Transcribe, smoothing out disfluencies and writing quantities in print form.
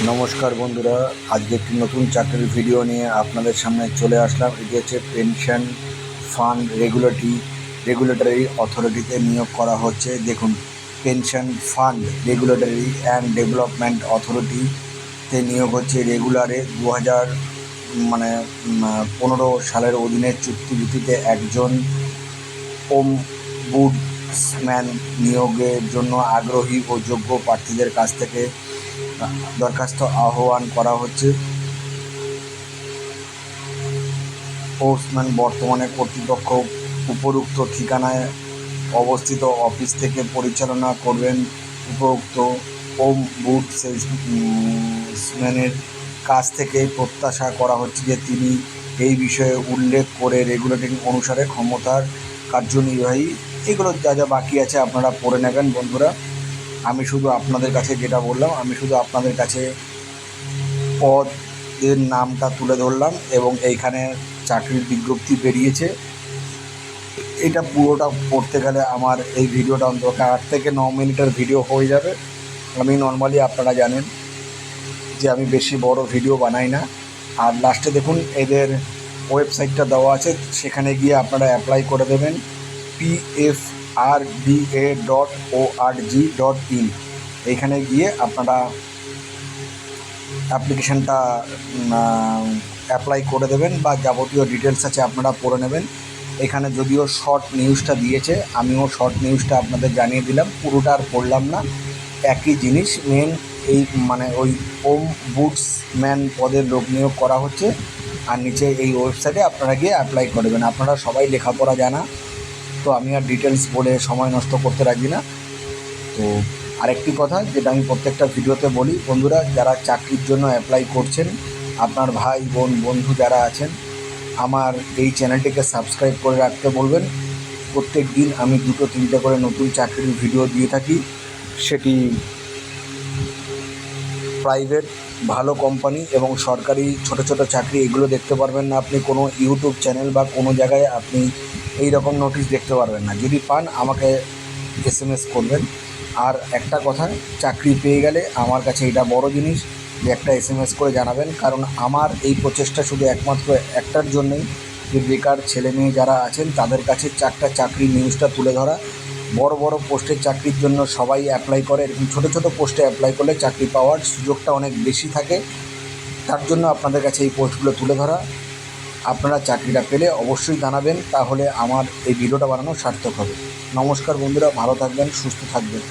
নমস্কার বন্ধুরা, আজকে একটি নতুন চাকরির ভিডিও নিয়ে আপনাদের সামনে চলে আসলাম। এটি হচ্ছে পেনশন ফান্ড রেগুলেটরি অথরিটিতে নিয়োগ করা হচ্ছে। দেখুন, pension fund regulatory and development অথরিটিতে নিয়োগ হচ্ছে। রেগুলারে 2015 সালের অধীনে চুক্তিভিত্তিতে একজন ওমবুডসম্যান নিয়োগের জন্য আগ্রহী ও যোগ্য প্রার্থীদের কাছ থেকে দরখাস্ত আহ্বান করা হচ্ছে। ওমবুডসম্যান বর্তমানে কর্তৃপক্ষ উপরোক্ত ঠিকানায় অবস্থিত অফিস থেকে পরিচালনা করবেন। উপরোক্ত ওমবুডসম্যানের কাছ থেকে প্রত্যাশা করা হচ্ছে যে তিনি এই বিষয়ে উল্লেখ করে রেগুলেটিং অনুসারে ক্ষমতার কার্যনির্বাহী এগুলো যা যা বাকি আছে আপনারা পড়ে নেবেন বন্ধুরা। আমি শুধু আপনাদের কাছে যেটা বললাম, আমি শুধু আপনাদের কাছে পদের নামটা তুলে ধরলাম এবং এইখানে চাকরির বিজ্ঞপ্তি বেরিয়েছে। এটা পুরোটা পড়তে গেলে আমার এই ভিডিওটা অন্তত 8 থেকে 9 মিনিটের ভিডিও হয়ে যাবে। আমি নর্মালি আপনারা জানেন যে আমি বেশি বড় ভিডিও বানাই না। আর লাস্টে দেখুন এদের ওয়েবসাইটটা দেওয়া আছে, সেখানে গিয়ে আপনারা অ্যাপ্লাই করে দেবেন pfrda.org.in। এইখানে গিয়ে আপনারা অ্যাপ্লিকেশানটা অ্যাপ্লাই করে দেবেন বা যাবতীয় ডিটেলস আছে আপনারা পড়ে নেবেন। এখানে যদিও শর্ট নিউজটা দিয়েছে, আমিও শর্ট নিউজটা আপনাদের জানিয়ে দিলাম, পুরোটা আর পড়লাম না। একই জিনিস মেন এই ওই ওমবুডসম্যান পদের লোক নিয়োগ করা হচ্ছে। আর নিচে এই ওয়েবসাইটে আপনারা গিয়ে অ্যাপ্লাই করবেন। আপনারা সবাই লেখাপড়া জানা, তো আমি আর ডিটেলস বলে সময় নষ্ট করতে রাজি না। তো আরেকটি কথা যেটা আমি প্রত্যেকটা ভিডিওতে বলি, বন্ধুরা যারা চাকরির জন্য অ্যাপ্লাই করছেন, আপনার ভাই বোন বন্ধু যারা আছেন, আমার এই চ্যানেলটিকে সাবস্ক্রাইব করে রাখতে বলবেন। প্রত্যেক দিন আমি 2-3টে করে নতুন চাকরির ভিডিও দিয়ে থাকি। সেটি প্রাইভেট ভালো কোম্পানি এবং সরকারি ছোট ছোট চাকরি, এগুলো দেখতে পারবেন না আপনি কোনো ইউটিউব চ্যানেল বা কোনো জায়গায় আপনি এই রকম নোটিশ দেখতে পারবেন না। যদি পান আমাকে SMS করবেন। আর একটা কথা, চাকরি পেয়ে গেলে আমার কাছে এটা বড় জিনিস যে একটা SMS করে জানাবেন, কারণ আমার এই প্রচেষ্টা শুধু একমাত্র একটার জন্যই, যে বেকার ছেলে মেয়ে যারা আছেন তাদের কাছে চারটা চাকরি নিউজটা তুলে ধরা। বড় বড় পোস্টের চাকরির জন্য সবাই অ্যাপ্লাই করে, এরকম ছোটো ছোটো পোস্টে অ্যাপ্লাই করলে চাকরি পাওয়ার সুযোগটা অনেক বেশি থাকে। তার জন্য আপনাদের কাছে এই পোস্টগুলো তুলে ধরা। আপনারা চাকরিটা পেলে অবশ্যই জানাবেন, তাহলে আমার এই ভিডিওটা বানানো সার্থক হবে। নমস্কার বন্ধুরা, ভালো থাকবেন, সুস্থ থাকবেন।